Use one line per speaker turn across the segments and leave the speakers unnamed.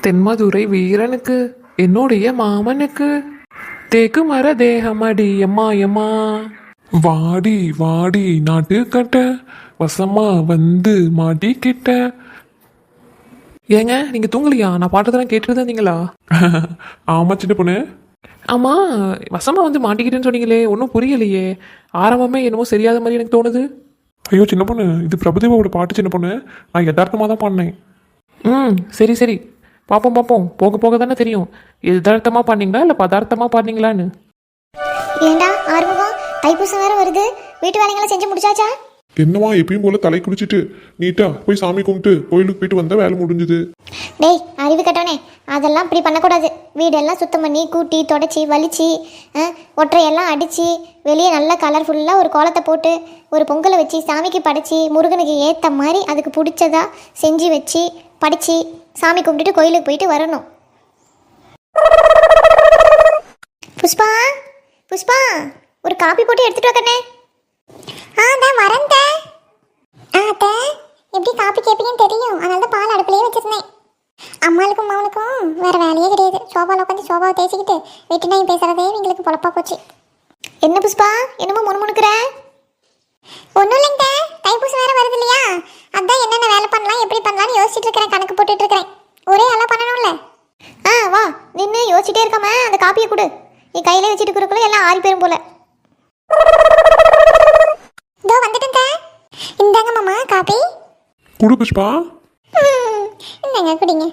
தென்மதுரை வீரனுக்கு என்னுடைய மாமனுக்கு தேக்கு மர தேகமடி எம்மா எம்மா வாடி வாடி நாட்டு கட்ட வசமா வந்து மாட்டிக்கிட்ட. ஏங்க நீங்க தூங்கலையா? நான் பாட்டதெல்லாம் கேட்டுட்டு தான் இருந்தீங்களா? ஆமா சின்ன பொண்ணு. ஆமா, வசமா வந்து மாட்டிக்கிட்டேன்னு சொன்னீங்களே, ஒன்றும் புரியலையே. ஆரம்பமே என்னமோ சரியாத மாதிரி எனக்கு தோணுது. ஐயோ சின்ன பொண்ணு, இது பிரபுதேவாவோட பாட்டு சின்ன பொண்ணு. நான் யதார்த்தமாக தான் பாடினேன். சரி சரி, பார்ப்போம் பார்ப்போம், போக போக தானே தெரியும் யதார்த்தமாக பாடினீங்களா இல்லை பதார்த்தமாக பாடினீங்களான்னு.
ஏண்டா ஆர்வம், தைப்பூசம் வேற வருது, வீட்டு வேலைங்களாம் செஞ்சு முடிச்சாச்சா?
என்னவா எப்பயும் போல தலை குளிச்சுட்டு நீட்டா போய் சாமி கும்பிட்டு கோயிலுக்கு போயிட்டு வந்தா வேலை முடிஞ்சுது.
டேய் அறிவு கட்டவனே, அதெல்லாம் இப்படி பண்ணக்கூடாது. வீடெல்லாம் சுத்தம் பண்ணி கூட்டி தொடச்சி வலிச்சு ஒற்றையெல்லாம் அடித்து வெளியே நல்லா கலர்ஃபுல்லாக ஒரு கோலத்தை போட்டு ஒரு பொங்கலை வச்சு சாமிக்கு படைச்சி முருகனுக்கு ஏற்ற மாதிரி அதுக்கு பிடிச்சதா செஞ்சு வச்சு படித்து சாமி கும்பிட்டுட்டு கோயிலுக்கு போயிட்டு வரணும். புஷ்பா புஷ்பா, ஒரு காப்பி போட்டு எடுத்துகிட்டு வைக்கண்ணே. தான் வரேன். எப்படி காப்பி கேட்பீங்கன்னு தெரியும், அதனால தான் பால் அடுப்புலேயே வச்சிருந்தேன். அம்மாளுக்கும் மாவனுக்கும் வேறு வேலையே கிடையாது. சோபாவில் உட்காந்து சோபாவை தேய்ச்சிக்கிட்டு வீட்டு நாய் பேசுகிறதே எங்களுக்கு பொழப்பா போச்சு. என்ன புஷ்பா என்னமோ முணுமுணுக்கிற? ஒன்றும் இல்லைங்க, தைப்பூசம் வேறு வருது இல்லையா, அதான் என்னென்ன வேலை பண்ணலாம் எப்படி பண்ணலான்னு யோசிச்சுட்டு இருக்கிறேன், கணக்கு போட்டுட்டு இருக்கிறேன். ஒரே எல்லாம் பண்ணணும்ல. வா நின்று யோசிச்சுட்டே இருக்காம அந்த காப்பியை கொடு. நீ கையில் வச்சுட்டு இருக்கிறக்குள்ள எல்லாம் ஆறி போயிரும் போல. இதோ வந்துட்டேன். இந்தாங்க மாமா காப்பி.
குடு புஷ்பா.
இந்தாங்க குடிங்க.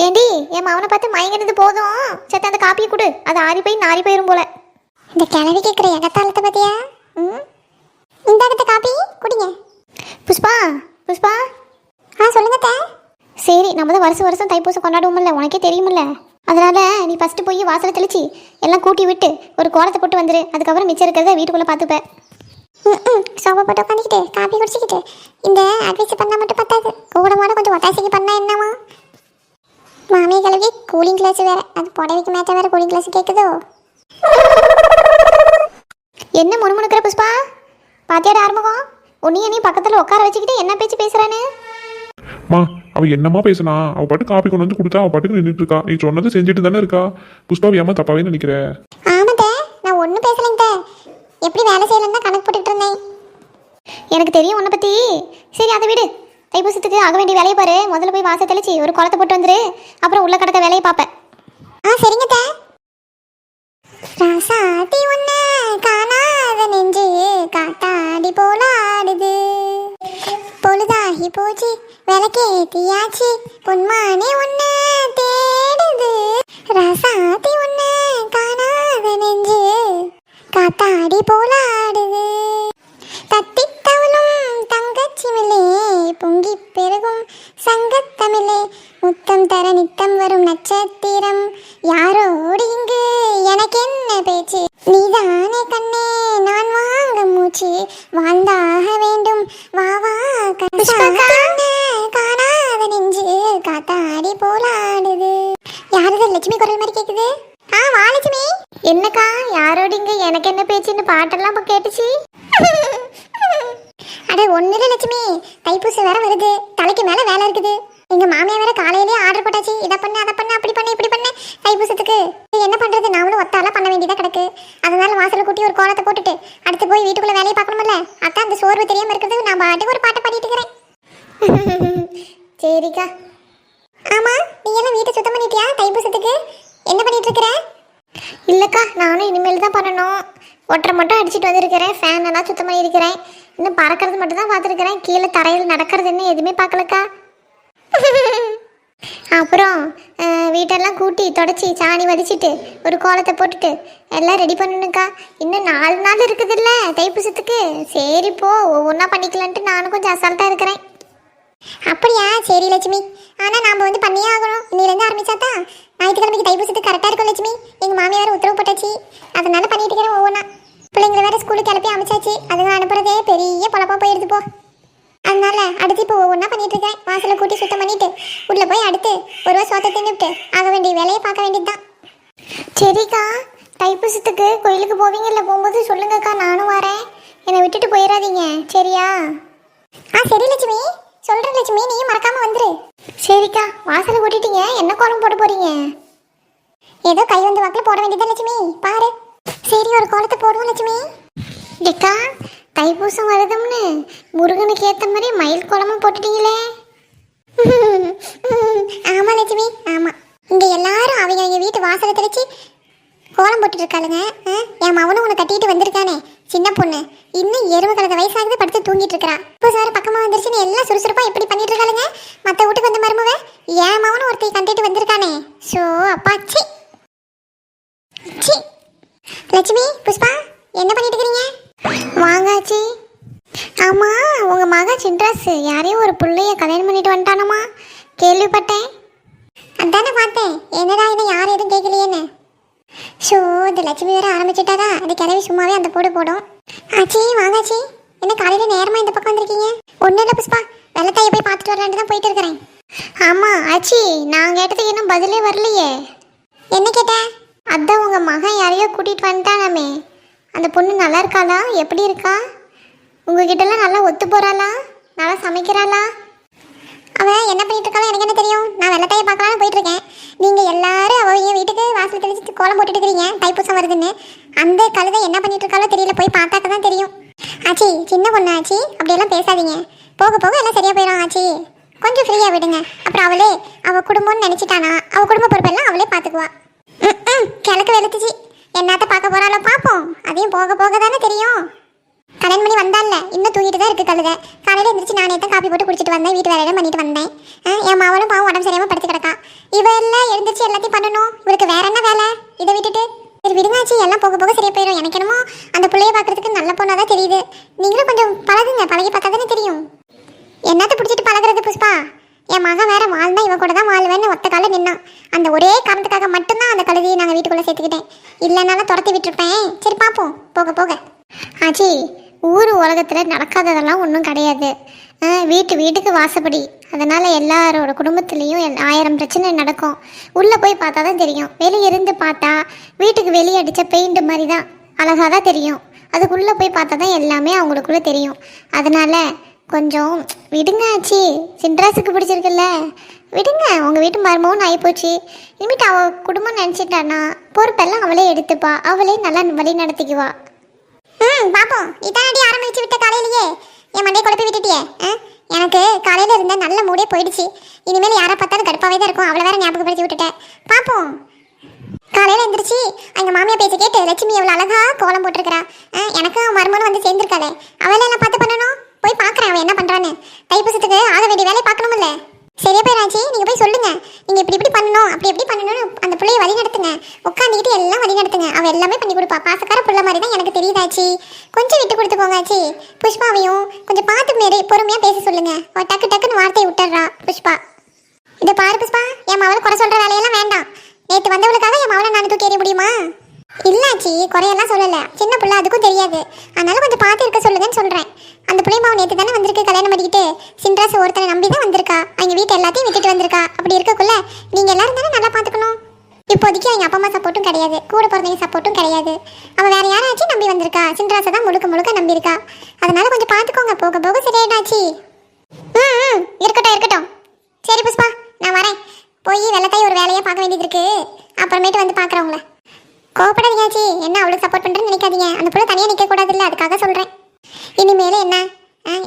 ஏண்டி என் மாவனை பார்த்து மயங்கினது போதும், சத்த அந்த காப்பியை கொடு, அது ஆறி போய் நாரி போயிரும் போல. இந்த கிளவி கேட்குற எகத்தாலத்தை பார்த்தியா? இந்தாகத்த காப்பி குடிங்க. புஷ்பா புஷ்பா. சொல்லுங்க. சரி, நம்ம தான் வருஷம் வருஷம் தைப்பூசம் கொண்டாடுவோம்ல, உனக்கே தெரியுமில்ல. அதனால நீ ஃபஸ்ட்டு போய் வாசலை தெளிச்சு எல்லாம் கூட்டி விட்டு ஒரு கோலத்தை போட்டு வந்துரு. அதுக்கப்புறம் மிச்சம் இருக்கிறத வீட்டுக்குள்ளே பார்த்துப்பேன். சோபா போட்டு உட்காந்துக்கிட்டு காப்பி குடிச்சிக்கிட்டு இந்த அட்வைஸ் பண்ணால் மட்டும் பத்தாது, கூட மாட கொஞ்சம் ஒத்தாசிக்கு பண்ணால் என்னவா? மாமியை கிளவி கூலிங் கிளாஸ் வேறு, அது புடவைக்கு மேட்சா வேறு கூலிங் கிளாஸ் கேட்குதோ? என்ன முணுமுணுக்கிற புஷ்பா? பாத்தியாட ஆரம்பம், உன்னையும் நீ பக்கத்தில் உட்கார வச்சுக்கிட்டு என்ன பேச்சு பேசுகிறானு?
மா அவ என்னம்மா பேசினா? அவ பாட்டு காப்பி கொண்டு வந்து கொடுத்தா அவ பாட்டுக்கு நின்றுட்டு இருக்கா. நீ சொன்னது செஞ்சுட்டு தானே இருக்கா. புஷ்பாவை ஏமா தப்பாவே நினைக்கிற?
ஆமாட்ட, நான் ஒன்றும் பேசலைங்க. எப்படி வேலை செய்யலன்னு தான் கணக்கு போட்டுக்கிட்டு இருந்தேன். எனக்கு தெரியும் உன்னை பற்றி. சரி அதை விடு, தைப்பூசத்துக்கு ஆக வேண்டிய வேலையை பாரு. முதல்ல போய் வாசல் தெளிச்சு ஒரு குளத்தை போட்டு வந்துரு, அப்புறம் உள்ள கிடக்க வேலையை பார்ப்பேன். சரிங்க. ராசாத்தி உன்னை காணாத நெஞ்சு காத்தாடி போலாடுது, பொழுதாகி போச்சு விளக்கேத்தியாச்சு பொன்மானே உன்னை தேடுது. ராசாத்தி உன்னை காணாத நெஞ்சு காத்தாடி போலாடுது, தத்தித்தவளும் தங்கச்சிமிலே பொங்கி பெருகும் சங்கத்தமிழே முத்தம் தர நித்தம் வரும் நட்சத்திரம் யாரோடு இங்கு எனக்கு என்ன பேச்சு, நீதானே கண்ணே நான் வாங்க மூச்சு வாழ்ந்தாக வேண்டும் வா வா காணாத நெஞ்சு காத்தாடி போலாடுது. யாரது லட்சுமி குரல் மாதிரி கேக்குது? வா லட்சுமி. என்னக்கா யாரோடு இங்க எனக்கு என்ன பேச்சுன்னு பாட்டெல்லாம் இப்போ கேட்டுச்சு. அட ஒன்றும் இல்லை லட்சுமி, தைப்பூசம் வேற வருது, தலைக்கு மேலே வேலை இருக்குது. எங்கள் மாமியார் வேற காலையிலேயே ஆர்டர் போட்டாச்சு, இதை பண்ணு அதை பண்ணு அப்படி பண்ணு இப்படி பண்ணு தைப்பூசத்துக்கு. என்ன பண்ணுறது, நாமளும் ஒத்தாலாம் பண்ண வேண்டியதாக கிடக்கு. அதனால வாசலை கூட்டி ஒரு கோலத்தை போட்டுட்டு அடுத்து போய் வீட்டுக்குள்ளே வேலையை பார்க்கணும்ல. அக்கா அந்த சோர்வு தெரியாமல் இருக்கிறது நான் பாட்டுக்கு ஒரு பாட்டை பாடிட்டு இருக்கிறேன். சரிக்கா. ஆமாம், நீ எல்லாம் வீட்டை சுத்தம் பண்ணிட்டியா தைப்பூசத்துக்கு? என்ன பண்ணிட்டு இருக்கிற? இல்லைக்கா, நானும் இனிமேல் தான் பண்ணணும். ஒட்டரை மட்டும் அடிச்சுட்டு வந்திருக்கிறேன், ஃபேன் எல்லாம் சுத்தம் பண்ணியிருக்கிறேன். இன்னும் பறக்கிறது மட்டும் தான் பார்த்துருக்கிறேன், கீழே தரையில் நடக்கிறது இன்னும் எதுவுமே பார்க்கலக்கா. அப்புறம் வீட்டெல்லாம் கூட்டி தொடச்சி சாணி வதிச்சிட்டு ஒரு கோலத்தை போட்டுட்டு எல்லாம் ரெடி பண்ணணுக்கா. இன்னும் 4 நாள் இருக்குதுல்ல தைப்பூசத்துக்கு. சரி போ, ஒவ்வொன்றா பண்ணிக்கலான்ட்டு நானும் கொஞ்சம் அசால்ட்டாக இருக்கிறேன். அப்படியா? சரி லட்சுமி, ஆனால் நாம் வந்து பண்ணியே ஆகணும். இன்னிலேருந்து ஆரம்பிச்சாதான் ஞாயிற்றுக்கிழமைக்கு தைப்பூசத்துக்கு கரெக்டாக இருக்கும் லட்சுமி. எங்கள் மாமியார் உத்தரவு போட்டாச்சு, அதனால பண்ணிட்டு இருக்கிறேன் ஒவ்வொன்றா. பிள்ளைங்களை வேறு ஸ்கூலுக்கு கிளப்பி அமைச்சாச்சு, அதுதான் அனுப்புறதே பெரிய பொழப்பா போயிடுது போ. அதனால அடுத்து இப்போ ஒவ்வொன்றா பண்ணிட்டு இருக்கேன். வாசலை கூட்டி சுத்தம் பண்ணிட்டு உள்ளே போய் அடுத்து ஒரு சோத்தை தின்னுட்டு ஆக வேண்டிய வேலையை பார்க்க வேண்டியது தான். சரிக்கா, தைப்பூசத்துக்கு கோயிலுக்கு போவீங்கல்ல, போகும்போது சொல்லுங்கக்கா, நானும் வரேன். என்னை விட்டுட்டு போயிடாதீங்க சரியா? சரி லட்சுமி, சொல்கிறேன் லட்சுமி, நீயும் மறக்காமல் வந்துரு. சரிக்கா, வாசலை கூட்டிட்டீங்க, என்ன கோலம் போட போறீங்க? ஏதோ கை வந்து வாக்கில் போட வேண்டியதா லட்சுமி, பாரு. சரி, ஒரு கோலத்தை போடுவோம் லட்சுமி. டிக்கா, தைப்பூசம் வருதும்னு முருகனுக்கு ஏற்ற மாதிரி மயில் கோலமும் போட்டுட்டீங்களே. ஆமா லட்சுமி, ஆமா. இங்க எல்லாரும் அவங்க வீட்டு வாசலை தெளிச்சு கோலம் போட்டுட்டு இருக்காளுங்க. என் மவனும் உன்னை கட்டிட்டு வந்திருக்கானே சின்ன பொண்ணு, இன்னும் எருவு கலந்த வயசாகுது, படுத்து தூங்கிட்டு இருக்கா. இப்போ சார் பக்கமா வந்துருச்சுன்னு எல்லாம் சுறுசுறுப்பா எப்படி பண்ணிட்டு இருக்காளுங்க. மற்ற வீட்டுக்கு வந்த மருமவ என் மவனும் ஒருத்தி கண்டிட்டு வந்திருக்கானே. ஷோ அப்பா, சி சி. லட்சுமி, புஷ்பா, என்ன பண்ணிட்டு இருக்கீங்க? வாங்காச்சி. ஆமா, உங்க மக சின்ராஸ் யாரையும் ஒரு பிள்ளைய கல்யாணம் பண்ணிட்டு வந்துட்டானமா, கேள்விப்பட்டேன். அதானே பார்த்தேன், என்னடா இதை யாரும் எதுவும் கேட்கலையேன்னு. ஷோ, இந்த லட்சுமி வேற ஆரம்பிச்சுட்டாதா, அது கிளவி சும்மாவே அந்த போடு போடும். ஆச்சி, வாங்காச்சி. என்ன காலையில நேரமா இந்த பக்கம் வந்திருக்கீங்க? ஒன்றும் இல்லை புஷ்பா, வெள்ளத்தாயை போய் பார்த்துட்டு வரலான்ட்டு தான் போயிட்டு இருக்கிறேன். ஆமா ஆச்சி, நான் கேட்டதுக்கு இன்னும் பதிலே வரலையே. என்ன கேட்டேன்? அதான் உங்க மகன் யாரையோ கூட்டிட்டு வந்துட்டானாமே, அந்த பொண்ணு நல்லா இருக்காளா, எப்படி இருக்கா, உங்ககிட்டலாம் நல்லா ஒத்து போறாளா, நல்லா சமைக்கிறாளா? அவன் என்ன பண்ணிட்டு இருக்காளோ எனக்கு என்ன தெரியும். நான் வெள்ளத்தாயை பார்க்கலான்னு போயிட்டு இருக்கேன். நீங்க எல்லாரும் அவ என் வீட்டுக்கு வாசல் தெளிச்சு கோலம் போட்டுட்டு இருக்கிறீங்க, தைப்பூசம் வருதுன்னு. அந்த கழுதை என்ன பண்ணிட்டு இருக்காளோ தெரியல, போய் பார்த்தாக்க தான் தெரியும். ஆச்சி, சின்ன பொண்ணு ஆச்சி, அப்படியெல்லாம் பேசாதீங்க. போக போக எல்லாம் சரியா போயிடும் ஆச்சி. கொஞ்சம் ஃப்ரீயா விடுங்க. அப்புறம் அவளே அவ குடும்பம்னு நினைச்சிட்டானா அவ குடும்ப பொறுப்பெல்லாம் அவளே பார்த்துக்குவா. கிழக்கு வெளுத்துச்சு, என்னத்த பார்க்க போறாளோ பார்ப்போம். அதையும் போக போக தானே தெரியும். கல்யாணம் பண்ணி வந்தால இன்னும் தூங்கிட்டு தான் இருக்கு கழுதை. காலையில எந்திரிச்சு நானே தான் காப்பி போட்டு குடிச்சிட்டு வந்தேன், வீட்டு வேலையெல்லாம் பண்ணிட்டு வந்தேன். என் மாவளும் பாவம் உடம்பு சரியாம படுத்து கிடக்கா. இவ எல்லாம் எழுந்திரிச்சு எல்லாத்தையும் பண்ணணும், இவருக்கு வேற என்ன வேலை? இதை விட்டுட்டு சரி விடுங்காச்சு, எல்லாம் போக போக சரியா போயிடும். எனக்கு என்னமோ அந்த பிள்ளைய பார்க்கறதுக்கு நல்ல பொண்ணாதான் தெரியுது. நீங்களும் கொஞ்சம் பழகுங்க, பழகி பார்த்தா தானே தெரியும். என்னத்த பிடிச்சிட்டு பழகிறது புஷ்பா? என் மகன் வேற வாழ்ந்தா இவ கூட தான் வாழ்வேன்னு ஒத்த கால நின்னான். அந்த ஒரே காரணத்துக்காக மட்டும்தான் அந்த கழுதியை நாங்கள் வீட்டுக்குள்ளே சேர்த்துக்கிட்டேன். இல்லைனாலும் துரத்தி விட்டுருப்பேன். சரி பார்ப்போம் போக போக. ஆச்சி, ஊர் உலகத்தில் நடக்காததெல்லாம் ஒன்றும் கிடையாது. வீட்டு வீட்டுக்கு வாசப்படி, அதனால் எல்லாரோட குடும்பத்துலேயும் 1000 பிரச்சனை நடக்கும். உள்ளே போய் பார்த்தா தான் தெரியும். வெளியே இருந்து பார்த்தா வீட்டுக்கு வெளியே அடித்த பெயிண்ட் மாதிரி தான் அழகாக தான் தெரியும். அதுக்குள்ளே போய் பார்த்தா தான் எல்லாமே அவங்களுக்குள்ளே தெரியும். அதனால் கொஞ்சம் விடுங்க ஆச்சி. சின்ராஸுக்கு பிடிச்சிருக்குல்ல, விடுங்க. உங்கள் வீட்டு மருமகன் ஆகிப்போச்சு. இனிமேட்டு அவள் குடும்பம் நினச்சிட்டானா பொறுப்பெல்லாம் அவளே எடுத்துப்பா, அவளே நல்லா வழி நடத்திக்குவா. பாப்போம். இதானடி ஆரம்பிச்சு விட்ட காலையிலேயே என் மண்டையை குழப்பி விட்டுட்டியே. எனக்கு காலையில் இருந்த நல்ல மூடே போயிடுச்சு. இனிமேல் யாரை பார்த்தாலும் கடுப்பாவே தான் இருக்கும். அவளை வேற ஞாபகப்படுத்தி விட்டுட்டேன். பார்ப்போம். காலையில் எழுந்திரிச்சு எங்கள் மாமியா பேச்சை கேட்டு லட்சுமி எவ்வளோ அழகா கோலம் போட்டிருக்கிறா. எனக்கு மருமகனும் வந்து சேர்ந்துருக்காளே, அவளை எல்லாம் பார்த்து பண்ணணும். போய் பார்க்குறேன் அவன் என்ன பண்ணுறான்னு. தைப்பூசத்துக்கு ஆக வேண்டிய வேலையை பார்க்கணும்ல. சரியா போயிடாச்சு. நீங்கள் போய் சொல்லுங்க, நீங்கள் இப்படி இப்படி பண்ணணும், அப்படி எப்படி பண்ணணும்னு அந்த பிள்ளைய வழி நடத்துங்க. உட்காந்துக்கிட்டு எல்லாம் வழி நடத்துங்க. அவள் எல்லாமே பண்ணி கொடுப்பா. பாசக்கார பிள்ளை மாதிரி தான் எனக்கு தெரியுதாச்சு. கொஞ்சம் விட்டு கொடுத்து போங்காச்சு. புஷ்பாவையும் கொஞ்சம் பார்த்து பொறுமையாக பேச சொல்லுங்க. அவள் டக்கு டக்குன்னு வார்த்தையை விட்டுறா புஷ்பா. இதை பாரு புஷ்பா, என் மவளை குறை சொல்கிற வேலையெல்லாம் வேண்டாம். நேற்று வந்தவளுக்காக என் மவளை நான் தூக்கி எறிய முடியுமா? இல்லாச்சி, குறையெல்லாம் சொல்லலை. சின்ன பிள்ளை, அதுக்கும் தெரியாது. அதனால கொஞ்சம் பார்த்து இருக்க சொல்லுங்கன்னு சொல்கிறேன். அந்த பிள்ளைமாவை நேற்று தானே வந்திருக்கு கல்யாணம் பண்ணிக்கிட்டு. சின்ராஸ் ஒருத்தனை நம்பி தான் வந்திருக்கா. அவங்க வீட்டை எல்லாத்தையும் விட்டுட்டு வந்திருக்கா. அப்படி இருக்கக்குள்ள நீங்கள் எல்லாரும் தானே நல்லா பார்த்துக்கணும். இப்போதைக்கு அவங்க அப்பா அம்மா சப்போர்ட்டும் கிடையாது, கூட பிறந்தவங்க சப்போர்ட்டும் கிடையாது. அவள் வேற யாராச்சும் நம்பி வந்திருக்கா. சின்ராஸை தான் முழுக்க முழுக்க நம்பியிருக்கா. அதனால கொஞ்சம் பார்த்துக்கோங்க. போக போக சரியாயிடாச்சு. இருக்கட்டும் இருக்கட்டும். சரி புஷ்பா, நான் வரேன். போய் வெள்ளத்தாய் ஒரு வேலையாக பார்க்க வேண்டியது இருக்கு. அப்புறமேட்டு வந்து பார்க்குறவங்கள. கோவப்படாதீங்கச்சி. என்ன அவளுக்கு சப்போர்ட் பண்ணுறேன்னு நினைக்காதீங்க. அந்த பிள்ளை தனியாக நிற்க கூடாதுல்ல, அதுக்காக சொல்கிறேன். இனிமேல் என்ன,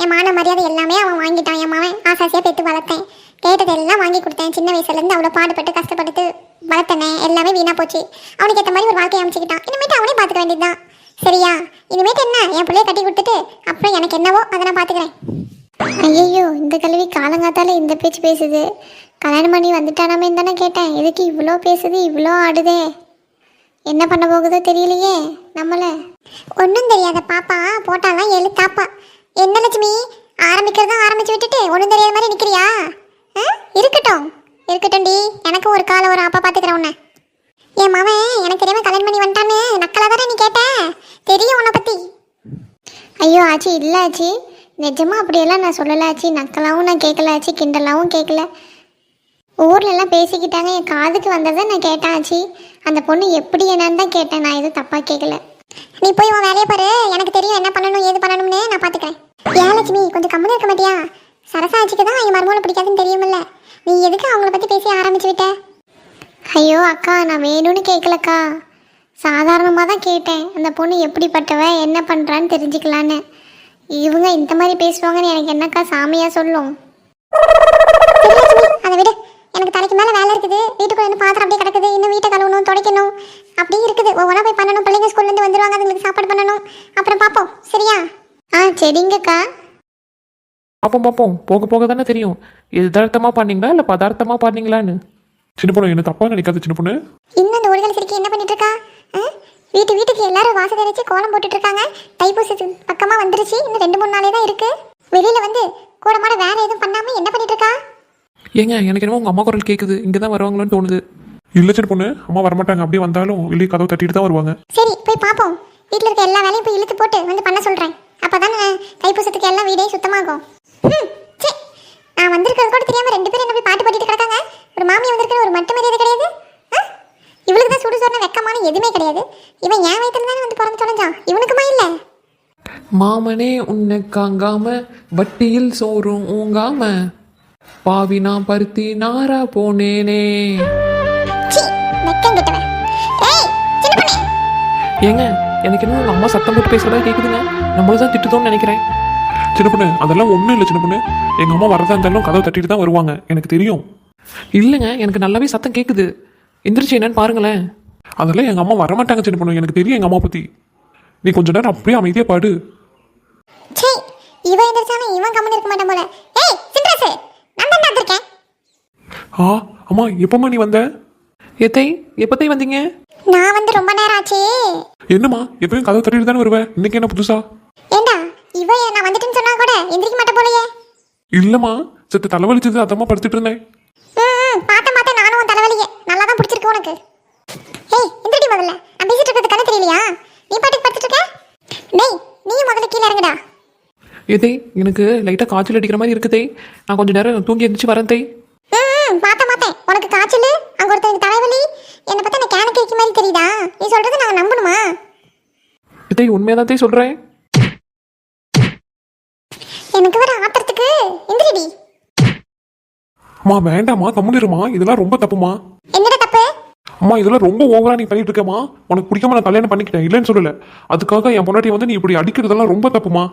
என் மான மரியாதை எல்லாமே அவன் வாங்கிட்டான். என் மாவன் ஆசாசியாக பெற்று வளர்த்தேன். கேட்டதெல்லாம் வாங்கி கொடுத்தேன். சின்ன வயசுலேருந்து அவ்வளோ பாடுபட்டு கஷ்டப்பட்டு வளர்த்தனே, எல்லாமே வீணாக போச்சு. அவனுக்கு ஏற்ற மாதிரி ஒரு வாழ்க்கையை அமைச்சிக்கிட்டான். இனிமேட்டு அவனே பார்த்துக்க வேண்டியது தான். சரியா? இனிமேட்டு என்ன, என் பிள்ளைய கட்டி கொடுத்துட்டு அப்புறம் எனக்கு என்னவோ அதை நான் பார்த்துக்கிறேன். ஐயோ, இந்த கல்வி காலங்காத்தால இந்த பேச்சு பேசுது. கல்யாணம் பண்ணி வந்துட்டானாமே தானே கேட்டேன். எதுக்கு இவ்வளோ பேசுது, இவ்வளோ ஆடுதே? என்ன பண்ண போகுதோ தெரியலையே நம்மள. ஒன்றும் தெரியாத பாப்பா போட்டாலாம் எழுத்தாப்பா. என்ன லட்சுமி, ஆரம்பிக்கிறதும் ஆரம்பிச்சு விட்டுட்டு ஒன்றும் தெரியாத மாதிரி நிற்கிறியா? இருக்கட்டும் இருக்கட்டும்டி, எனக்கும் ஒரு காலை ஒரு அப்பா பார்த்துக்கிறேன் உன்னை. என் மாவன் எனக்கு தெரியாம கல்யாணம் பண்ணி வந்துட்டான்னு நக்கலாக தானே நீ கேட்ட? தெரியும் உன்னை பற்றி. ஐயோ ஆச்சி, இல்லை ஆச்சி, நிஜமாக அப்படியெல்லாம் நான் சொல்லலை ஆச்சி. நக்கலாகவும் நான் கேட்கல ஆச்சி, கிண்டலாகவும் கேட்கல. ஊர்லெல்லாம் பேசிக்கிட்டாங்க, என் காதுக்கு வந்ததை நான் கேட்டேன் ஆச்சி. அந்த பொண்ணு எப்படி என்னன்னு தான் கேட்டேன், நான் எதுவும் தப்பாக கேட்கல. நீ போய் உன் வேலையை பாரு. எனக்கு தெரியும் என்ன பண்ணணும் ஏது பண்ணணும்னு, நான் பார்த்துக்கிறேன். ஏன் லட்சுமி, கொஞ்சம் கம்முன்னு இருக்க மாட்டியா? சரசா ஆச்சிக்கு தான் என் மருமகளை பிடிக்காதுன்னு தெரியுமில்ல. நீ எதுக்கு அவங்கள பற்றி பேசி ஆரம்பிச்சு விட்ட? ஐயோ அக்கா, நான் வேணும்னு கேட்கலக்கா, சாதாரணமாக தான் கேட்டேன். அந்த பொண்ணு எப்படிப்பட்டவ, என்ன பண்ணுறான்னு தெரிஞ்சுக்கலான்னு. இவங்க இந்த மாதிரி பேசுவாங்கன்னு எனக்கு என்னக்கா சாமியாக சொல்லும்? அதை விட, எனக்கு தலைக்கு மேலே வேலை இருக்குது. வீட்டுக்குள்ள இருந்து பாத்திரம் அப்படியே கிடக்குது. இன்னும் வீட்டை கழுவணும், துடைக்கணும், அப்படியே இருக்குது. ஒவ்வொன்றா போய் பண்ணணும். பிள்ளைங்க ஸ்கூல்லேருந்து வந்துருவாங்க, அதுங்களுக்கு சாப்பாடு பண்ணணும். அப்புறம் பார்ப்போம், சரியா? சரிங்கக்கா.
பார்ப்போம் போக போக தானே தெரியும் எதார்த்தமாக பண்ணீங்களா இல்லை பதார்த்தமாக பண்ணீங்களான்னு.
சின்ன பொண்ணு என்ன தப்பா நினைக்காத சின்ன பொண்ணு.
இன்னும் அந்த ஒருகால சிரிக்கி என்ன பண்ணிட்டு இருக்கா? வீட்டுக்கு எல்லாரும் வாசல் தெளிச்சு கோலம் போட்டுட்டு இருக்காங்க. தைப்பூசத்து பக்கமா வந்துருச்சு. இன்னும் 2-3 நாளே தான் இருக்கு. வெளியில வந்து கூட மாட வேற எதுவும் பண்ணாம என்ன பண்ணிட்டு இருக்கா?
ஏங்க எனக்கு என்னமோ உங்கள் அம்மா குரல் கேட்குது, இங்கே தான் வருவாங்களோன்னு தோணுது.
இல்ல சின்ன பொண்ணு, அம்மா வரமாட்டாங்க. அப்படியே வந்தாலும் வெளியே கதவு தட்டிட்டு தான் வருவாங்க.
சரி போய் பாப்போம். வீட்டுல இருக்க எல்லா வேலையும் போய் இழுத்து போட்டு வந்து பண்ண சொல்றேன். அப்பதானே தைப்பூசத்துக்கு எல்லாம் வீடே சுத்தமாகும். சே, நான் வந்திருக்கிறது கூட தெரியாம 2 பேரும் என்ன போய் பாட்டு பாடிட்டு கிடக்காங்க. ஒரு மாமியா வந்திருக்கிற ஒரு மட்டு மரியாதை கிடையாது. இவளுக்கு தான் சுடு சொன்ன வெக்கமான எதுவுமே கிடையாது. இவன் என் வயிற்றுல தானே வந்து பிறந்து தொலைஞ்சான். இவனுக்குமா இல்லை?
மாமனே உன்னை காங்காம வட்டியில் சோறும் ஊங்காம பாவினா பருத்தி நாரா போனேனே.
வெக்கம் கிட்டவன். ஏய் சின்ன பொண்ணே.
ஏங்க எனக்கு என்ன உங்கள் அம்மா சத்தம் போட்டு பேசுறதா கேட்குதுங்க. நம்மளும் தான் திட்டுதோன்னு நினைக்கிறேன்.
சின்ன பொண்ணு, அதெல்லாம் ஒன்றும் இல்லை சின்ன பொண்ணு. எங்கள் அம்மா வரதா இருந்தாலும் கதவை தட்டிட்டு தான் வருவாங்க, எனக்கு தெரியும்.
இல்லைங்க, எனக்கு நல்லாவே சத்தம் கேட்குது. எந்திரிச்சு என்னன்னு பாருங்களேன்.
அதெல்லாம் எங்கள் அம்மா வரமாட்டாங்க சின்ன பொண்ணு, எனக்கு தெரியும் எங்கள் அம்மா பற்றி. நீ கொஞ்ச நேரம் அப்படியே அமைதியாக பாடு.
சே, இவன் எந்திரிச்சானே இவன் கம்மன் இருக்க மாட்டான் போல. ஏய் சின்ராசு, நான் தான் வந்திருக்கேன்.
அம்மா எப்பம்மா நீ வந்த?
எத்தை எப்பத்தை வந்தீங்க?
நான் வந்து ரொம்ப நேரம் ஆச்சு.
என்னம்மா எப்பயும் கதவை தட்டிட்டு தானே வருவேன், இன்னைக்கு என்ன புதுசா?
ஏண்டா இவன் நான் வந்துட்டேன்னு சொன்னா கூட எந்திரிக்க மாட்டேன் போலயே.
இல்லைம்மா, சத்து தலைவலிச்சது, அதம்மா படுத்துட்டு இருந்தேன்.
பார்த்தேன் நானும் உன் தலைவலியே. நல்லா தான் பிடிச்சிருக்கு உனக்கு. ஏய் எந்திரடி முதல்ல. நான் பேசிட்டு இருக்கிறது கண்ணு தெரியலையா? நீ பாட்டுக்கு படுத்துட்டு இருக்க. டேய் நீ முதல்ல கீழே இறங்குடா.
எதை எனக்கு லைட்டாக காய்ச்சல் அடிக்கிற மாதிரி இருக்குதே. நான் கொஞ்சம் நேரம் தூங்கி எந்திரிச்சு வரேன் தை.
பார்த்தேன். உனக்கு காய்ச்சல், அங்கே ஒருத்தருக்கு தலைவலி. என்னை பார்த்தா நான் கேன கேட்க மாதிரி தெரியுதா? நீ சொல்றது நான் நம்பணுமா?
எதை உண்மையாக தான் சொல்கிறேன்.
எனக்கு வர ஆத்திரத்துக்கு எந்திரடி.
அம்மா வேண்டாம்மா, கம்முனிருமா, இதெல்லாம் ரொம்ப தப்புமா.
என்னடா தப்பு?
அம்மா இதெல்லாம் ரொம்ப ஓவரா நீ பண்ணிட்டு இருக்கமா. உனக்கு பிடிக்காம நான் கல்யாணம் பண்ணிக்கிட்டேன், இல்லைன்னு சொல்லல. அதுக்காக என் பொண்டாட்டி வந்து நீ இப்படி அடிக்கிறதெல்லாம் ரொம்ப தப்புமா.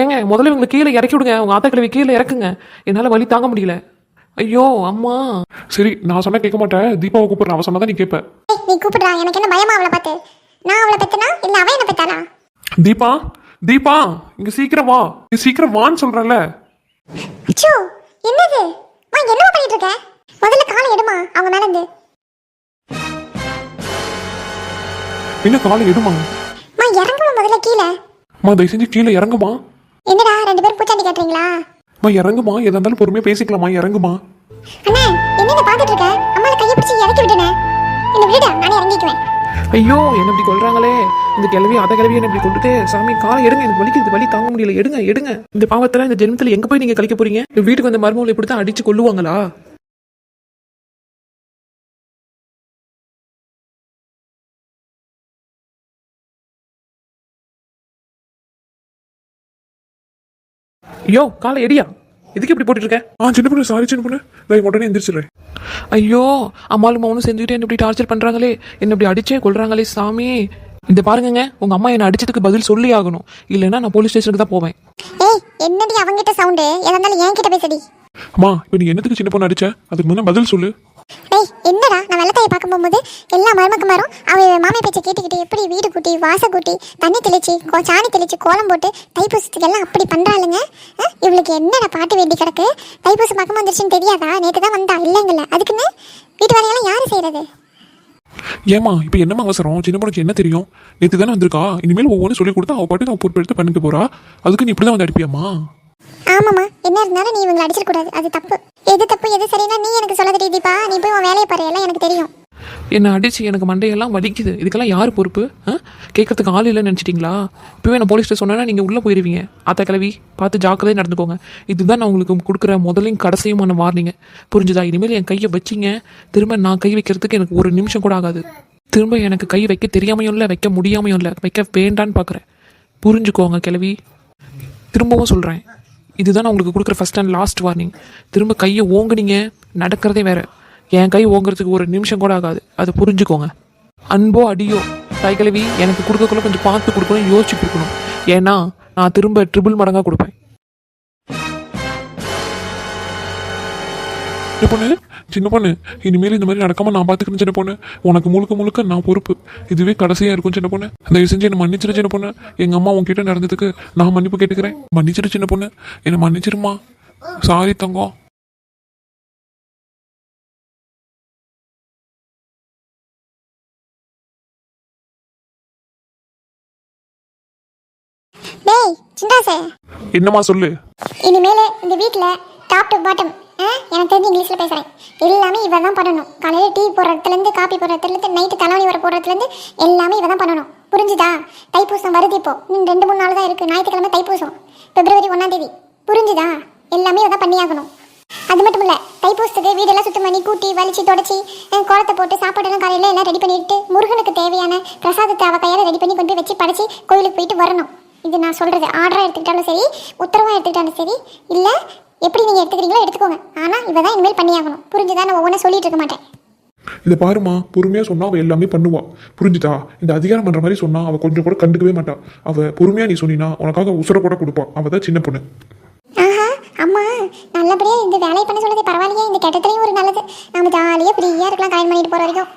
ஏங்க முதல்ல இவங்களை கீழே இறக்கி விடுங்க. உங்க ஆத்தா கிழவி கீழே இறக்குங்க. என்னால் வலி தாங்க முடியல. ஐயோ அம்மா.
சரி நான் சொன்னா கேட்க மாட்டேன். தீபாவை கூப்பிடுறேன், அவ சொன்னதான் நீ கேட்ப.
நீ கூப்பிடுறா, எனக்கு என்ன பயமா அவளை பார்த்து? நான் அவளை பெத்தனா இல்ல அவ என்ன பெத்தாளா?
தீபா தீபா இங்க சீக்கிரம் வா, நீ சீக்கிரம் வான்னு சொல்றல.
அச்சோ என்னது? என்னமா பண்ணிட்டு இருக்க? முதல்ல காலை எடுமா அவங்க மேல இருந்து.
என்ன காலை எடுமா?
இறங்குமா முதல்ல கீழே.
தயவு செஞ்சு கீழே இறங்குமா.
என்னடா 2 பேரும் பூச்சாண்டி காட்டுறீங்களா?
இறங்குமா, எதா இருந்தாலும் பொறுமையா பேசிக்கலாமா, இறங்குமா.
அண்ணா என்ன பாத்துட்டு இருக்க? அம்மால கையை பிடிச்சி இறக்கி விடுனே. என்ன விடுடா, நானே இறங்கிக்குவேன்.
ஐயோ என்ன இப்படி கொள்றாங்களே. இந்த கிழவி அதை கிழவி என்ன இப்படி கொண்டுட்டு. சாமி காலை எடுங்க, எனக்கு வலிக்குது, வலி தாங்க முடியல. எடுங்க. இந்த பாவத்துல இந்த ஜென்மத்துல எங்க போய் நீங்க கழிக்க போறீங்க? வீட்டுக்கு வந்த மருமகளை இப்படி தான் அடிச்சு கொல்லுவாங்களா? ஐயோ காலை எடியா, இதுக்கு இப்படி போட்டுட்டு இருக்க?
சின்ன பொண்ணு, சாரி சின்ன பொண்ணு, நான் உடனே எந்திரிச்சிடுறேன்.
ஐயோ அம்மாலும் மௌனும் செஞ்சுட்டு என்ன இப்படி டார்ச்சர் பண்றாங்களே, என்ன இப்படி அடிச்சே கொள்றாங்களே சாமி. இந்த பாருங்க, உங்க அம்மா என்ன அடிச்சதுக்கு பதில் சொல்லி ஆகணும், இல்லைன்னா நான் போலீஸ் ஸ்டேஷனுக்கு தான் போவேன்.
ஏய் என்னடி அவங்கிட்ட சவுண்டு? எதா இருந்தாலும் என்கிட்ட பேசடி.
அம்மா இப்போ நீ என்னத்துக்கு சின்ன பொண்ணு அடிச்ச? அதுக்கு முன்ன பதில் சொல்லு.
டேய் என்னடா, நான் வெள்ளத்தையை பார்க்க போகும்போது எல்லா மருமக்குமாரும் அவ மாமியை பேச்சை கேட்டுக்கிட்டு எப்படி வீடு கூட்டி வாசல் கூட்டி தண்ணி தெளிச்சு சாணி தெளிச்சு கோலம் போட்டு தைப்பூசத்துக்கு எல்லாம் அப்படி பண்றாளுங்க. இவளுக்கு என்னடா பாட்டு வேண்டி கிடக்கு? தைப்பூசம் பக்கம் வந்துருச்சுன்னு தெரியாதா? நேற்று தான் வந்தா இல்லைங்கல்ல, அதுக்குன்னு வீட்டு வேலையெல்லாம் யாரு செய்யறது?
ஏமா இப்போ என்னமா அவசரம்? சின்ன பொண்ணுக்கு என்ன தெரியும்? நேற்று தானே வந்திருக்கா, இனிமேல் ஒவ்வொன்று சொல்லி கொடுத்தா அவள் பாட்டு அவள் பொறுப்பெடுத்து பண்ணிட்டு போறா. அதுக்கு நீ இப்படி தான் வந்து அடிப்பியாமா?
ஆமாம்மா, என்ன இருந்தாலும் நீ இவங்களை அடிச்சிடக்கூடாது, அது தப்பு. எது தப்பு எது சரினா நீ எனக்கு சொல்ல தெரியுதுப்பா. நீ போய் உன் வேலையை பாரு, எல்லாம் எனக்கு தெரியும்.
என்ன அடிச்சு எனக்கு மண்டையெல்லாம் வலிக்குது. இதுக்கெல்லாம் யார் பொறுப்பு? கேட்கறதுக்கு ஆள் இல்லைன்னு நினச்சிட்டிங்களா? இப்போவே நான் போலீஸ்கிட்ட சொன்னேன்னா நீங்கள் உள்ளே போயிடுவீங்க. ஆத்தா கிளவி பார்த்து ஜாக்கிரதையாக நடந்துக்கோங்க. இதுதான் நான் உங்களுக்கு கொடுக்குற முதலையும் கடைசியுமான வார்னிங்க. புரிஞ்சுதா? இனிமேல் என் கையை வச்சிங்க, திரும்ப நான் கை வைக்கிறதுக்கு எனக்கு ஒரு நிமிஷம் கூட ஆகாது. திரும்ப எனக்கு கை வைக்க தெரியாமையும் இல்லை, வைக்க முடியாமையும் இல்லை, வைக்க வேண்டான்னு பார்க்குறேன். புரிஞ்சுக்கோங்க கிளவி. திரும்பவும் சொல்கிறேன், இதுதான் நான் உங்களுக்கு கொடுக்குற ஃபர்ஸ்ட் அண்ட் லாஸ்ட் வார்னிங். திரும்ப கையை ஓங்குனீங்க, நடக்கிறதே வேற. என் கை ஓங்குறதுக்கு ஒரு நிமிஷம் கூட ஆகாது, அதை புரிஞ்சுக்கோங்க. அன்போ அடியோ தாய்க்கிழவி எனக்கு கொடுக்கக்குள்ள கொஞ்சம் பார்த்து கொடுக்கணும், யோசிச்சு கொடுக்கணும். ஏன்னா நான் திரும்ப ட்ரிபிள் மடங்காக கொடுப்பேன்.
சின்ன பொண்ணு, சின்ன பொண்ணு, இனிமேல் இந்த மாதிரி நடக்காம நான் பார்த்துக்கிறேன் சின்ன பொண்ணு. உனக்கு முழுக்க முழுக்க நான் பொறுப்பு. இதுவே கடைசியா இருக்கும் சின்ன பொண்ணு. தயவு செஞ்சு என்ன மன்னிச்சிரு சின்ன பொண்ணு. எங்க அம்மா உன்கிட்ட நடந்ததுக்கு நான் மன்னிப்பு கேட்டுக்கிறேன். மன்னிச்சிரு சின்ன பொண்ணு, என்ன மன்னிச்சிருமா. சாரி தங்கம்.
டேய் சின்ராசே,
என்னம்மா சொல்லு.
இனிமேல் இந்த வீட்டில் டாப் டு பாட்டம் எனக்கு தெரிஞ்சு இங்கிலீஷில் பேசுகிறேன். எல்லாமே இவ தான் பண்ணணும். காலையில் டீ போடுறதுலேருந்து காப்பி போடுறதுலேருந்து நைட்டு தலைவலி வர போடுறதுலேருந்து எல்லாமே இவ தான் பண்ணணும். புரிஞ்சுதா? தைப்பூசம் வருது இப்போ, இன்னும் 2-3 நாள் தான் இருக்குது. ஞாயிற்றுக்கிழமை தைப்பூசம், February 1 புரிஞ்சுதா? எல்லாமே இவ தான் பண்ணியாகணும். அது மட்டும் இல்லை, தைப்பூசத்துக்கு வீடெல்லாம் சுத்தம் பண்ணி கூட்டி வலிச்சு தொடச்சி கோலத்தை போட்டு சாப்பாடெல்லாம் காலையில் எல்லாம் ரெடி பண்ணிட்டு முருகனுக்கு தேவையான பிரசாதத்தை அவ கையால் ரெடி பண்ணி கொண்டு போய் வச்சு படைச்சி கோயிலுக்கு போயிட்டு வரணும். இது நான் சொல்கிறது ஆர்டராக எடுத்துக்கிட்டாலும் சரி, உத்தரவாக எடுத்துக்கிட்டாலும் சரி, இல்லை எப்படி நீங்கள் எடுத்துக்கிறீங்களோ எடுத்துக்கோங்க. ஆனால் இவ தான் இனிமேல் பண்ணியாகணும். புரிஞ்சுதா? நான் ஒவ்வொன்றும் சொல்லிட்டு இருக்க மாட்டேன்.
இதை பாருமா, பொறுமையா சொன்னா அவ எல்லாமே பண்ணுவா. புரிஞ்சுதா? இந்த அதிகாரம் பண்ற மாதிரி சொன்னா அவ கொஞ்சம் கூட கண்டுக்கவே மாட்டா. அவ பொறுமையா நீ சொன்னா உனக்காக உசுர கூட கொடுப்பா. அவ தான் சின்ன பொண்ணு.
ஆஹா அம்மா, நல்லபடியாக இந்த வேலையை பண்ண சொன்னது பரவாயில்லையே. இந்த கெட்டத்துலேயும் ஒரு நல்லது. நம்ம ஜாலியாக ஃப்ரீயாக இருக்கலாம் கல்யாணம் பண்ணிட்டு போகிற வரைக்கும்.